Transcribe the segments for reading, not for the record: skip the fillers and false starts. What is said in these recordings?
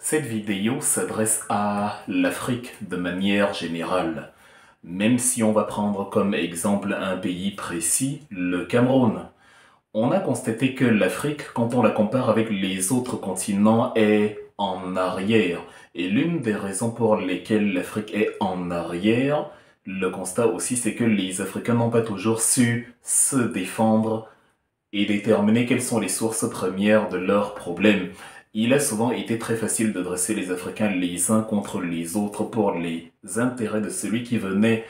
Cette vidéo s'adresse à l'Afrique de manière générale, même si on va prendre comme exemple un pays précis, le Cameroun. On a constaté que l'Afrique, quand on la compare avec les autres continents, est en arrière. Et l'une des raisons pour lesquelles l'Afrique est en arrière, le constat aussi, c'est que les Africains n'ont pas toujours su se défendre et déterminer quelles sont les sources premières de leurs problèmes. Il a souvent été très facile de dresser les Africains les uns contre les autres pour les intérêts de celui qui venait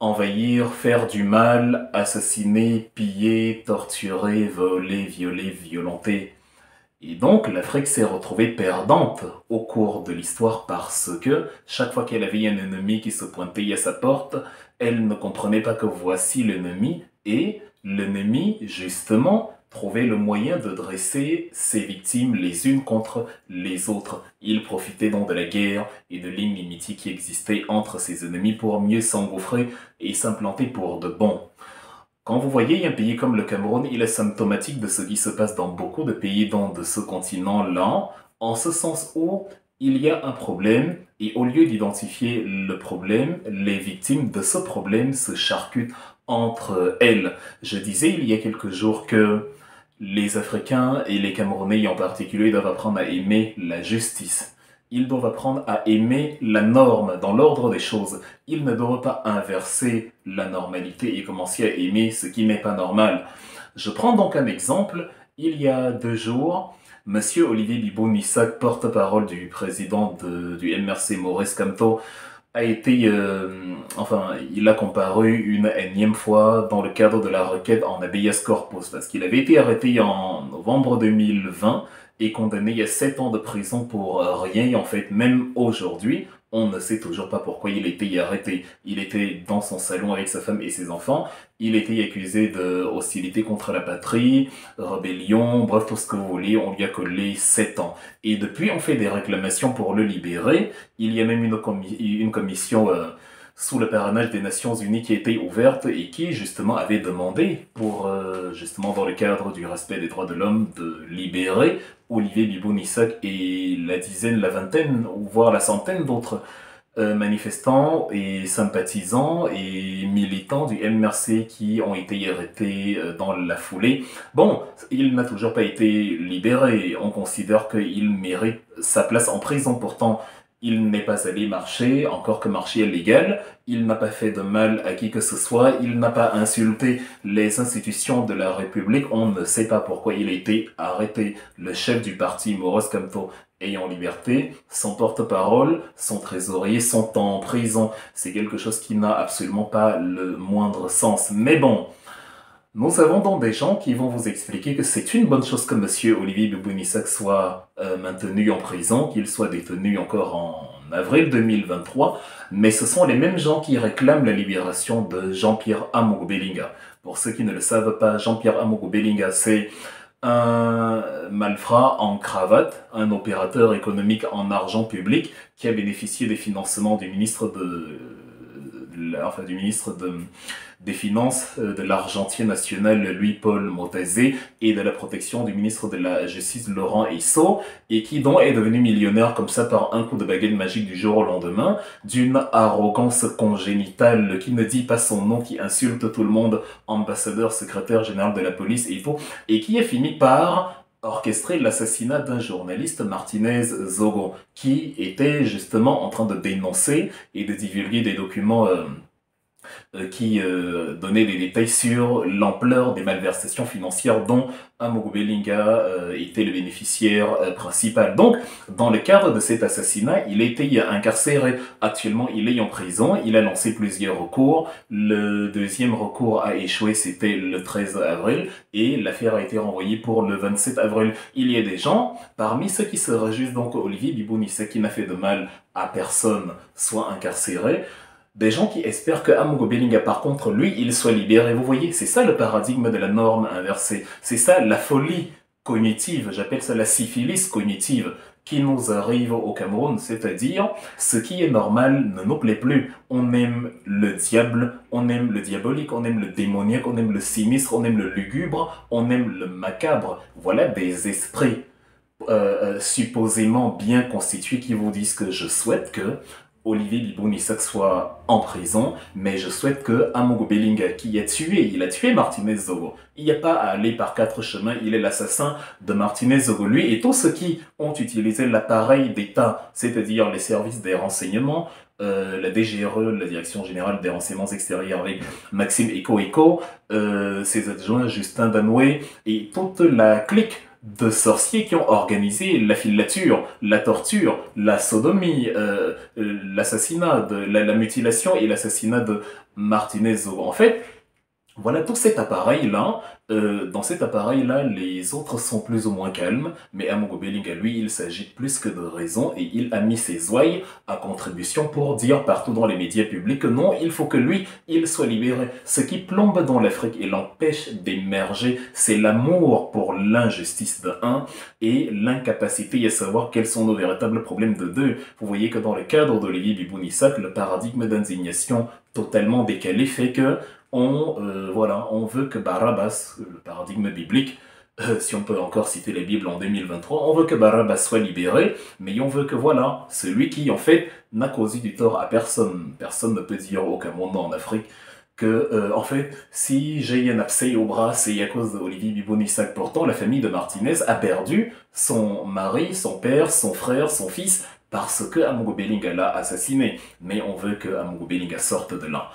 envahir, faire du mal, assassiner, piller, torturer, voler, violer, violenter. Et donc l'Afrique s'est retrouvée perdante au cours de l'histoire parce que chaque fois qu'elle avait un ennemi qui se pointait à sa porte, elle ne comprenait pas que voici l'ennemi et l'ennemi, justement, trouvait le moyen de dresser ses victimes les unes contre les autres. Il profitait donc de la guerre et de l'inimitié qui existait entre ses ennemis pour mieux s'engouffrer et s'implanter pour de bon. Quand vous voyez un pays comme le Cameroun, il est symptomatique de ce qui se passe dans beaucoup de pays de ce continent-là, en ce sens où il y a un problème et au lieu d'identifier le problème, les victimes de ce problème se charcutent entre elles. Je disais il y a quelques jours que les Africains et les Camerounais en particulier doivent apprendre à aimer la justice. Ils doivent apprendre à aimer la norme dans l'ordre des choses. Ils ne doivent pas inverser la normalité et commencer à aimer ce qui n'est pas normal. Je prends donc un exemple. Il y a 2 jours, Monsieur Olivier Bibo-Nissak, porte-parole du président du MRC Maurice Kamto, a été, il a comparu une énième fois dans le cadre de la requête en habeas corpus, parce qu'il avait été arrêté en novembre 2020 et condamné à 7 ans de prison pour rien. Et en fait, même aujourd'hui, on ne sait toujours pas pourquoi il a été arrêté. Il était dans son salon avec sa femme et ses enfants. Il était accusé de hostilité contre la patrie, rébellion, bref, tout ce que vous voulez. On lui a collé 7 ans. Et depuis, on fait des réclamations pour le libérer. Il y a même une commission sous le parrainage des Nations Unies qui a été ouverte et qui, justement, avait demandé pour, justement, dans le cadre du respect des droits de l'homme, de libérer Olivier Bibo-Nissak et la dizaine, la vingtaine, ou voire la centaine d'autres manifestants et sympathisants et militants du MRC qui ont été arrêtés dans la foulée. Bon, il n'a toujours pas été libéré. On considère qu'il mérite sa place en prison. Pourtant, il n'est pas allé marcher, encore que marcher est légal. Il n'a pas fait de mal à qui que ce soit. Il n'a pas insulté les institutions de la République. On ne sait pas pourquoi il a été arrêté. Le chef du parti, Maurice Kamto, est en liberté. Son porte-parole, son trésorier sont en prison. C'est quelque chose qui n'a absolument pas le moindre sens. Mais bon, nous avons donc des gens qui vont vous expliquer que c'est une bonne chose que Monsieur Olivier Bibo-Nissak soit maintenu en prison, qu'il soit détenu encore en avril 2023, mais ce sont les mêmes gens qui réclament la libération de Jean-Pierre Amogo-Bellinga. Pour ceux qui ne le savent pas, Jean-Pierre Amogo-Bellinga, c'est un malfrat en cravate, un opérateur économique en argent public qui a bénéficié des financements du ministre des Finances de l'Argentine nationale Louis-Paul Motazé et de la protection du ministre de la Justice Laurent Esso, et qui donc est devenu millionnaire comme ça par un coup de baguette magique du jour au lendemain, d'une arrogance congénitale, qui ne dit pas son nom, qui insulte tout le monde, ambassadeur, secrétaire général de la police et tout, et qui a fini par orchestrer l'assassinat d'un journaliste, Martinez Zogo, qui était justement en train de dénoncer et de divulguer des documents qui donnait des détails sur l'ampleur des malversations financières dont Amogo-Bellinga était le bénéficiaire principal. Donc, dans le cadre de cet assassinat, il a été incarcéré. Actuellement, il est en prison. Il a lancé plusieurs recours. Le deuxième recours a échoué, c'était le 13 avril, et l'affaire a été renvoyée pour le 27 avril. Il y a des gens, parmi ceux qui se réjouissent donc Olivier Bibo-Nissak, qui n'a fait de mal à personne, soit incarcéré, des gens qui espèrent que Amogo-Bellinga, par contre, lui, il soit libéré. Vous voyez, c'est ça le paradigme de la norme inversée. C'est ça la folie cognitive, j'appelle ça la syphilis cognitive, qui nous arrive au Cameroun, c'est-à-dire ce qui est normal ne nous plaît plus. On aime le diable, on aime le diabolique, on aime le démoniaque, on aime le sinistre, on aime le lugubre, on aime le macabre. Voilà des esprits supposément bien constitués qui vous disent que je souhaite que Olivier Biboun-Issac soit en prison, mais je souhaite que Amogo Belinga, qui il a tué Martinez Zogo. Il n'y a pas à aller par quatre chemins, il est l'assassin de Martinez Zogo. Lui et tous ceux qui ont utilisé l'appareil d'État, c'est-à-dire les services des renseignements, la DGRE, la Direction Générale des Renseignements Extérieurs avec Maxime Eko, ses adjoints Justin Danoué et toute la clique de sorciers qui ont organisé la filature, la torture, la sodomie, l'assassinat, la mutilation et l'assassinat de Martinez. En fait, voilà tout cet appareil-là. Dans cet appareil-là, les autres sont plus ou moins calmes, mais Amogo Belinga, lui, il s'agit plus que de raison et il a mis ses ouailles à contribution pour dire partout dans les médias publics que non, il faut que lui, il soit libéré. Ce qui plombe dans l'Afrique et l'empêche d'émerger, c'est l'amour pour l'injustice de un et l'incapacité à savoir quels sont nos véritables problèmes de deux. Vous voyez que dans le cadre d'Olivier Biboun-Issac, le paradigme d'indignation totalement décalé fait que on veut que Barabbas, le paradigme biblique, si on peut encore citer la Bible en 2023, on veut que Barabbas soit libéré, mais on veut que celui qui en fait n'a causé du tort à personne. Personne ne peut dire au Cameroun, en Afrique, que en fait, si j'ai un abcès au bras, c'est à cause d'Olivier Biboun-Issac. Pourtant, la famille de Martinez a perdu son mari, son père, son frère, son fils, parce que Amogo Belinga l'a assassiné. Mais on veut que Amogo Belinga sorte de là.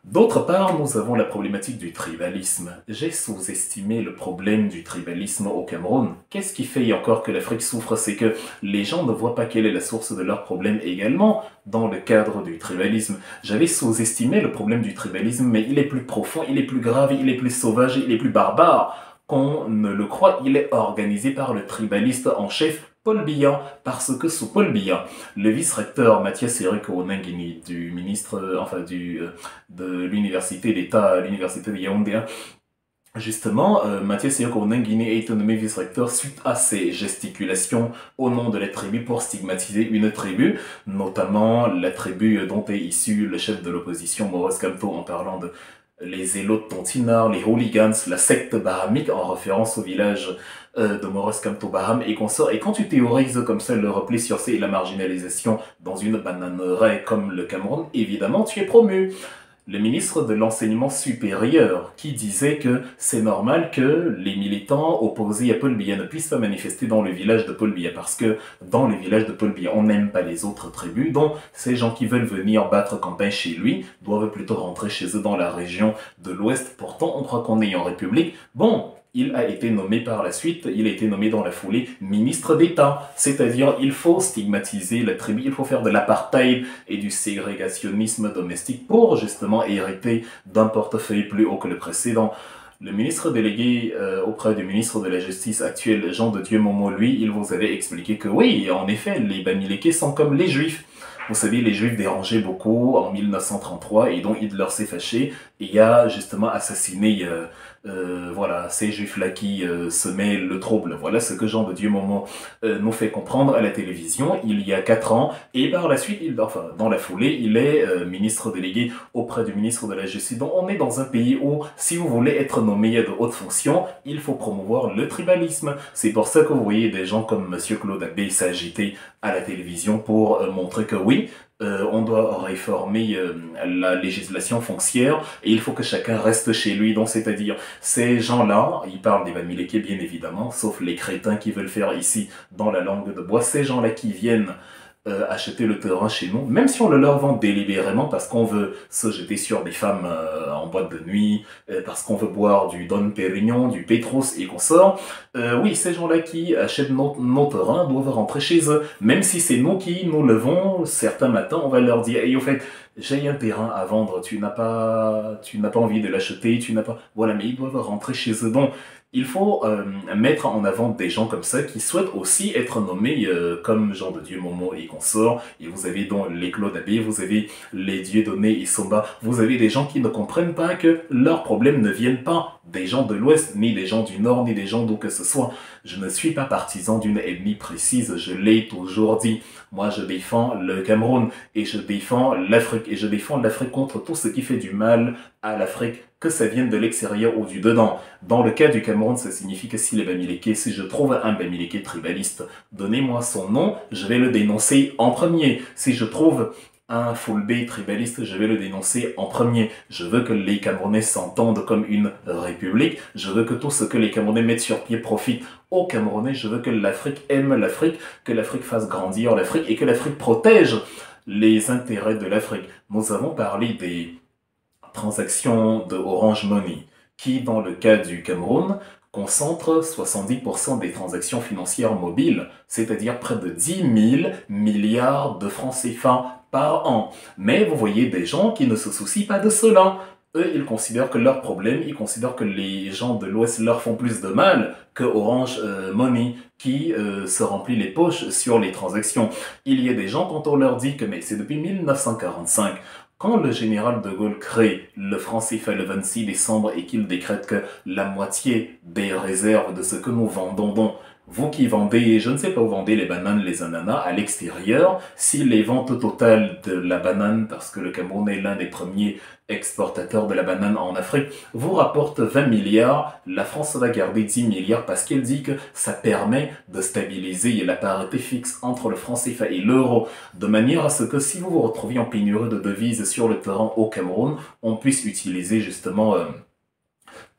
D'autre part, nous avons la problématique du tribalisme. J'ai sous-estimé le problème du tribalisme au Cameroun. Qu'est-ce qui fait encore que l'Afrique souffre? C'est que les gens ne voient pas quelle est la source de leurs problèmes également dans le cadre du tribalisme. J'avais sous-estimé le problème du tribalisme, mais il est plus profond, il est plus grave, il est plus sauvage, il est plus barbare qu'on ne le croit. Il est organisé par le tribaliste en chef Paul Biya, parce que sous Paul Biya, le vice-recteur Mathias Eric Onangini du ministre, de l'université d'État, l'université de Yaoundé, justement, Mathias Eric Onangini a été nommé vice-recteur suite à ses gesticulations au nom de la tribu pour stigmatiser une tribu, notamment la tribu dont est issu le chef de l'opposition Maurice Kamto en parlant de les zélotes tontinards, les hooligans, la secte bahamique en référence au village de Maurice Kamto Baham et consorts. Et quand tu théorises comme ça le repli sur C et la marginalisation dans une bananeraie comme le Cameroun, évidemment tu es promu. Le ministre de l'Enseignement supérieur qui disait que c'est normal que les militants opposés à Paul Biya ne puissent pas manifester dans le village de Paul Biya parce que dans le village de Paul Biya, on n'aime pas les autres tribus, donc ces gens qui veulent venir battre campagne chez lui doivent plutôt rentrer chez eux dans la région de l'Ouest. Pourtant, on croit qu'on est en République. Bon, il a été nommé par la suite, il a été nommé dans la foulée ministre d'État. C'est-à-dire, il faut stigmatiser la tribu, il faut faire de l'apartheid et du ségrégationnisme domestique pour justement hériter d'un portefeuille plus haut que le précédent. Le ministre délégué auprès du ministre de la Justice actuel, Jean de Dieu Momo, lui, il vous avait expliqué que oui, en effet, les Bamileke sont comme les Juifs. Vous savez, les Juifs dérangeaient beaucoup en 1933 et donc Hitler s'est fâché et a justement assassiné ces Juifs-là qui semaient le trouble. Voilà ce que Jean de Dieu Momo nous fait comprendre à la télévision il y a 4 ans. Et par la suite, dans la foulée, il est ministre délégué auprès du ministre de la Justice. Donc on est dans un pays où, si vous voulez être nommé de haute fonction, il faut promouvoir le tribalisme. C'est pour ça que vous voyez des gens comme Monsieur Claude Abbé s'agiter à la télévision pour montrer que oui, on doit réformer la législation foncière et il faut que chacun reste chez lui. Donc, c'est-à-dire, ces gens-là, ils parlent des Bamileke bien évidemment, sauf les crétins qui veulent faire ici dans la langue de bois, ces gens-là qui viennent acheter le terrain chez nous, même si on le leur vend délibérément parce qu'on veut se jeter sur des femmes en boîte de nuit, parce qu'on veut boire du Don Pérignon, du Petrus et consorts. Oui, ces gens-là qui achètent nos terrains doivent rentrer chez eux, même si c'est nous qui nous levons certains matins, on va leur dire, hey, au fait, j'ai un terrain à vendre, tu n'as pas envie de l'acheter, voilà, mais ils doivent rentrer chez eux. Donc, il faut mettre en avant des gens comme ça qui souhaitent aussi être nommés comme Jean de Dieu Momo et consorts. Et vous avez donc les Claude Abbé, vous avez les Dieudonné et Somba. Vous avez des gens qui ne comprennent pas que leurs problèmes ne viennent pas des gens de l'Ouest, ni des gens du Nord, ni des gens d'où que ce soit. Je ne suis pas partisan d'une ethnie précise, je l'ai toujours dit. Moi, je défends le Cameroun et je défends l'Afrique. l'Afrique et je défends l'Afrique contre tout ce qui fait du mal à l'Afrique, que ça vienne de l'extérieur ou du dedans. Dans le cas du Cameroun, ça signifie que si les Bamileke, si je trouve un Bamileke tribaliste, donnez-moi son nom, je vais le dénoncer en premier. Si je trouve un Fulbe tribaliste, je vais le dénoncer en premier. Je veux que les Camerounais s'entendent comme une république. Je veux que tout ce que les Camerounais mettent sur pied profite aux Camerounais. Je veux que l'Afrique aime l'Afrique, que l'Afrique fasse grandir l'Afrique et que l'Afrique protège les intérêts de l'Afrique. Nous avons parlé des transactions de Orange Money, qui, dans le cas du Cameroun, concentre 70% des transactions financières mobiles, c'est-à-dire près de 10 000 milliards de francs CFA par an. Mais vous voyez des gens qui ne se soucient pas de cela. Eux, ils considèrent que leur problème, ils considèrent que les gens de l'Ouest leur font plus de mal que Orange Money, qui se remplit les poches sur les transactions. Il y a des gens, quand on leur dit que mais c'est depuis 1945, quand le général de Gaulle crée le franc CFA le 26 décembre et qu'il décrète que la moitié des réserves de ce que nous vendons, donc vous qui vendez, je ne sais pas où vendez les bananes, les ananas à l'extérieur, si les ventes totales de la banane, parce que le Cameroun est l'un des premiers exportateurs de la banane en Afrique, vous rapportent 20 milliards, la France va garder 10 milliards parce qu'elle dit que ça permet de stabiliser la parité fixe entre le franc CFA et l'euro, de manière à ce que si vous vous retrouvez en pénurie de devises sur le terrain au Cameroun, on puisse utiliser justement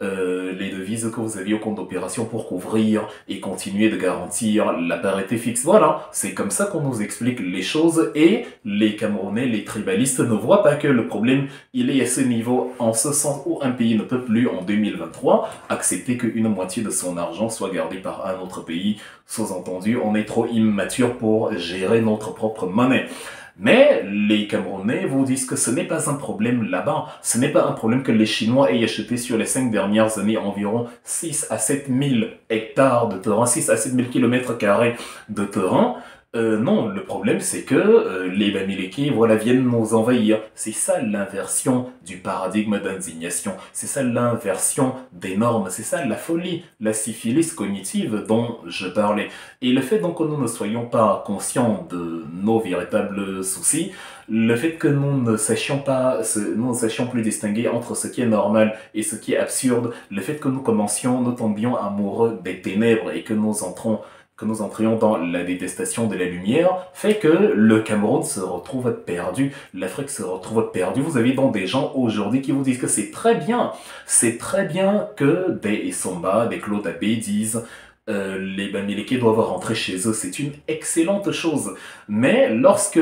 les devises que vous aviez au compte d'opération pour couvrir et continuer de garantir la parité fixe. Voilà, c'est comme ça qu'on nous explique les choses et les Camerounais, les tribalistes ne voient pas que le problème, il est à ce niveau, en ce sens où un pays ne peut plus, en 2023, accepter qu'une moitié de son argent soit gardée par un autre pays. Sous-entendu, on est trop immature pour gérer notre propre monnaie. Mais les Camerounais vous disent que ce n'est pas un problème là-bas. Ce n'est pas un problème que les Chinois aient acheté sur les 5 dernières années environ 6 à 7 000 hectares de terrain, 6 à 7 000 kilomètres carrés de terrain. Non, le problème c'est que les Bamileke, voilà, viennent nous envahir. C'est ça l'inversion du paradigme d'indignation. C'est ça l'inversion des normes. C'est ça la folie, la syphilis cognitive dont je parlais. Et le fait donc que nous ne soyons pas conscients de nos véritables soucis, le fait que nous ne sachions pas, nous ne sachions plus distinguer entre ce qui est normal et ce qui est absurde, le fait que nous tombions amoureux des ténèbres et que nous entrions dans la détestation de la lumière, fait que le Cameroun se retrouve perdu, l'Afrique se retrouve perdue. Vous avez donc des gens aujourd'hui qui vous disent que c'est très bien que des Essomba, des Claude Abbé disent les Bamileke doivent rentrer chez eux, c'est une excellente chose. Mais lorsque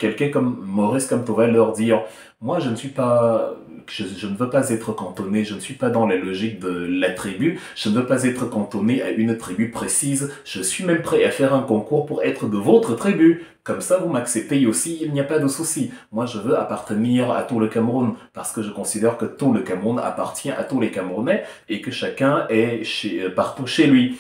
quelqu'un comme Maurice Kamto va leur dire « Moi, je ne veux pas être cantonné, je ne suis pas dans la logique de la tribu, je ne veux pas être cantonné à une tribu précise, je suis même prêt à faire un concours pour être de votre tribu. Comme ça, vous m'acceptez aussi, il n'y a pas de souci. Moi, je veux appartenir à tout le Cameroun, parce que je considère que tout le Cameroun appartient à tous les Camerounais et que chacun est partout chez lui. »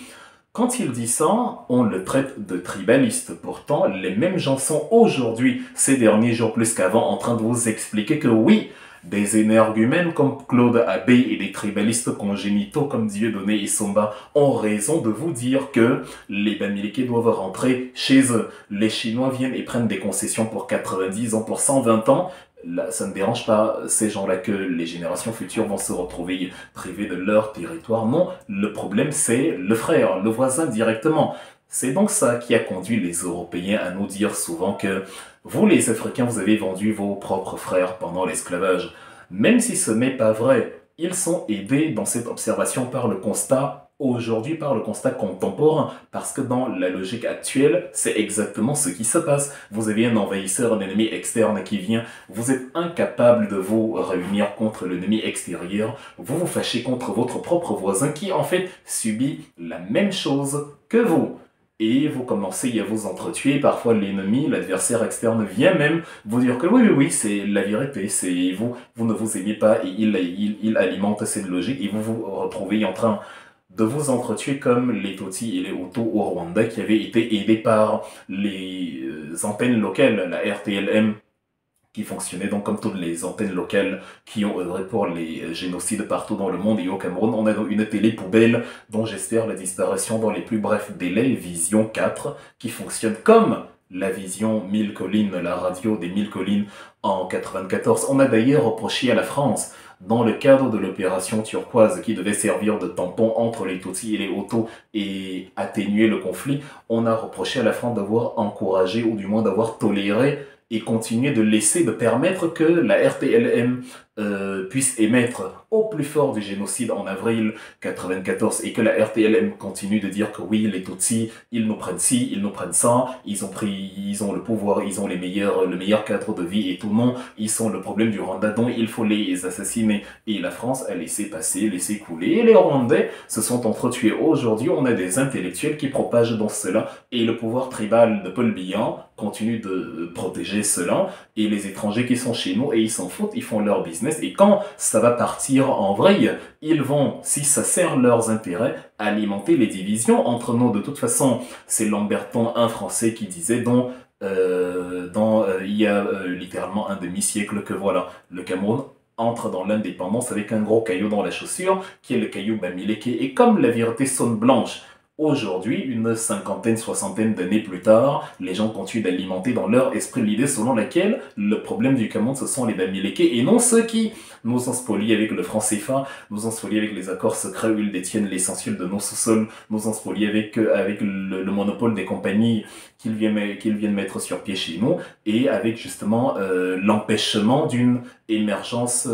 Quand il dit ça, on le traite de tribaliste. Pourtant, les mêmes gens sont aujourd'hui, ces derniers jours plus qu'avant, en train de vous expliquer que oui, des énergumènes comme Claude Abbé et des tribalistes congénitaux comme Dieudonné et Somba ont raison de vous dire que les Bamileke doivent rentrer chez eux. Les Chinois viennent et prennent des concessions pour 90 ans, pour 120 ans. Là, ça ne dérange pas ces gens-là que les générations futures vont se retrouver privées de leur territoire. Non, le problème c'est le frère, le voisin directement. C'est donc ça qui a conduit les Européens à nous dire souvent que vous les Africains, vous avez vendu vos propres frères pendant l'esclavage. Même si ce n'est pas vrai, ils sont aidés dans cette observation par le constat aujourd'hui, par le constat contemporain, parce que dans la logique actuelle, c'est exactement ce qui se passe. Vous avez un envahisseur, un ennemi externe qui vient, vous êtes incapable de vous réunir contre l'ennemi extérieur, vous vous fâchez contre votre propre voisin qui en fait subit la même chose que vous. Et vous commencez à vous entretuer, parfois l'ennemi, l'adversaire externe vient même vous dire que oui, c'est la vérité, c'est vous ne vous aimez pas et il alimente cette logique et vous vous retrouvez en train de vous entretuer comme les Tutsis et les Hutus au Rwanda qui avaient été aidés par les antennes locales, la RTLM, qui fonctionnait donc comme toutes les antennes locales qui ont œuvré pour les génocides partout dans le monde et au Cameroun. On a donc une télé poubelle dont j'espère la disparition dans les plus brefs délais, Vision 4, qui fonctionne comme la vision 1000 collines, la radio des 1000 collines en 94. On a d'ailleurs reproché à la France, dans le cadre de l'opération turquoise qui devait servir de tampon entre les Tutsis et les Hutus et atténuer le conflit, on a reproché à la France d'avoir encouragé ou du moins d'avoir toléré et continuer de laisser, de permettre que la RTLM puisse émettre au plus fort du génocide en avril 94 et que la RTLM continue de dire que oui, les Tutsis, ils nous prennent ci, ils nous prennent ça, ils ont le pouvoir, ils ont le meilleur cadre de vie et tout, non, ils sont le problème du Rwanda, donc il faut les assassiner. Et la France a laissé passer, laissé couler, et les Rwandais se sont entretués. Aujourd'hui, on a des intellectuels qui propagent dans cela, et le pouvoir tribal de Paul Biya continue de protéger cela, et les étrangers qui sont chez nous, et ils s'en foutent, ils font leur business, et quand ça va partir en vrille, ils vont, si ça sert leurs intérêts, alimenter les divisions entre nous. De toute façon, c'est Lamberton, un Français, qui disait il y a littéralement un demi-siècle que voilà, le Cameroun entre dans l'indépendance avec un gros caillou dans la chaussure, qui est le caillou Bamileke. Et comme la vérité sonne blanche, aujourd'hui, une cinquantaine, soixantaine d'années plus tard, les gens continuent d'alimenter dans leur esprit l'idée selon laquelle le problème du Cameroun, ce sont les Bamileke et non ceux qui nous ont spoliés avec le franc CFA, nous ont spoliés avec les accords secrets où ils détiennent l'essentiel de nos sous-sols, nous ont spoliés avec le monopole des compagnies qu'ils viennent mettre sur pied chez nous, et avec justement l'empêchement d'une émergence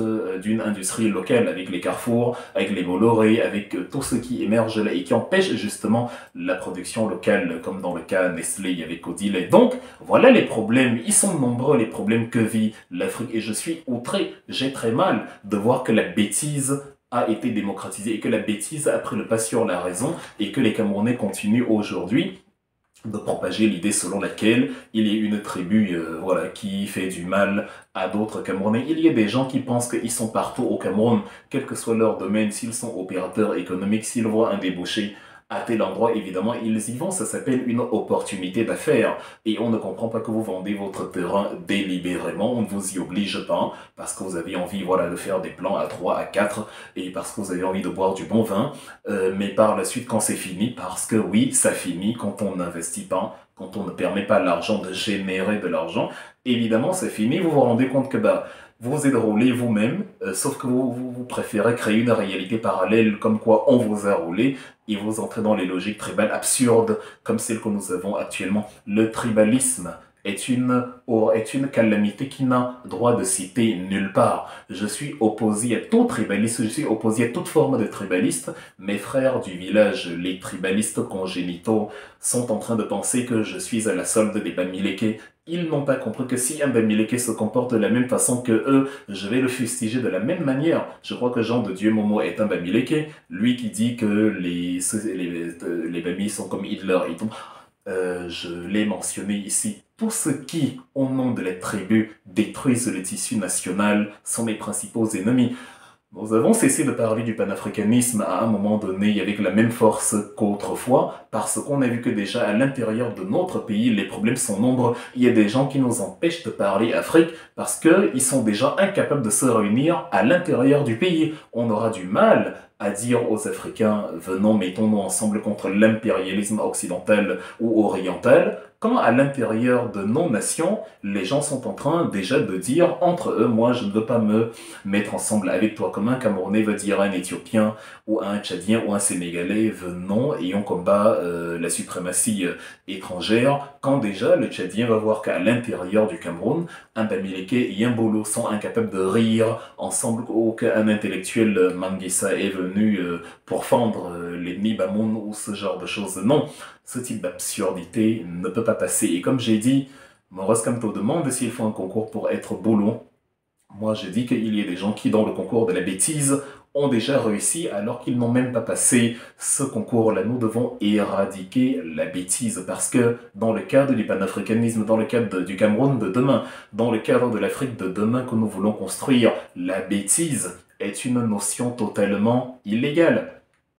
d'une industrie locale, avec les Carrefour, avec les Bolloré, avec tout ce qui émerge là et qui empêche justement la production locale, comme dans le cas Nestlé avec Odile. Donc, voilà les problèmes, ils sont nombreux les problèmes que vit l'Afrique, et je suis outré, j'ai très mal de voir que la bêtise a été démocratisée et que la bêtise a pris le pas sur la raison et que les Camerounais continuent aujourd'hui de propager l'idée selon laquelle il y a une tribu voilà, qui fait du mal à d'autres Camerounais. Il y a des gens qui pensent qu'ils sont partout au Cameroun, quel que soit leur domaine, s'ils sont opérateurs économiques, s'ils voient un débouché à tel endroit, évidemment, ils y vont. Ça s'appelle une opportunité d'affaires. Et on ne comprend pas que vous vendez votre terrain délibérément. On ne vous y oblige pas parce que vous avez envie, voilà, de faire des plans à 3, à 4 et parce que vous avez envie de boire du bon vin. Mais par la suite, quand c'est fini, parce que oui, ça finit quand on n'investit pas, quand on ne permet pas à l'argent de générer de l'argent. Évidemment, c'est fini. Vous vous rendez compte que, vous êtes roulé vous-même, sauf que vous préférez créer une réalité parallèle comme quoi on vous a roulé et vous entrez dans les logiques tribales absurdes comme celles que nous avons actuellement. Le tribalisme est une calamité qui n'a droit de citer nulle part. Je suis opposé à tout tribaliste, je suis opposé à toute forme de tribaliste. Mes frères du village, les tribalistes congénitaux, sont en train de penser que je suis à la solde des Bamileke. Ils n'ont pas compris que si un Bamileke se comporte de la même façon que eux, je vais le fustiger de la même manière. Je crois que Jean de Dieu Momo est un Bamileke, lui qui dit que les Bamis sont comme Hitler et tout. Je l'ai mentionné ici. Tous ceux qui, au nom de la tribu, détruisent le tissu national sont mes principaux ennemis. Nous avons cessé de parler du panafricanisme à un moment donné avec la même force qu'autrefois, parce qu'on a vu que déjà à l'intérieur de notre pays, les problèmes sont nombreux. Il y a des gens qui nous empêchent de parler Afrique parce qu'ils sont déjà incapables de se réunir à l'intérieur du pays. On aura du mal à dire aux Africains, venons, mettons-nous ensemble contre l'impérialisme occidental ou oriental, quand à l'intérieur de nos nations, les gens sont en train déjà de dire entre eux, moi je ne veux pas me mettre ensemble avec toi, comme un Camerounais veut dire à un Éthiopien ou à un Tchadien ou un Sénégalais, venons et on combat la suprématie étrangère, quand déjà le Tchadien va voir qu'à l'intérieur du Cameroun, un Bamileke et un Bolo sont incapables de rire ensemble, ou qu'un intellectuel Manguissa est venu pour fendre l'ennemi Bamoun ou ce genre de choses. Non, ce type d'absurdité ne peut pas passer. Et comme j'ai dit, Maurice Kamto demande s'il faut un concours pour être Bolo. Moi, j'ai dit qu'il y a des gens qui, dans le concours de la bêtise, ont déjà réussi alors qu'ils n'ont même pas passé ce concours-là. Nous devons éradiquer la bêtise parce que dans le cadre du panafricanisme, dans le cadre du Cameroun de demain, dans le cadre de l'Afrique de demain que nous voulons construire, la bêtise est une notion totalement illégale.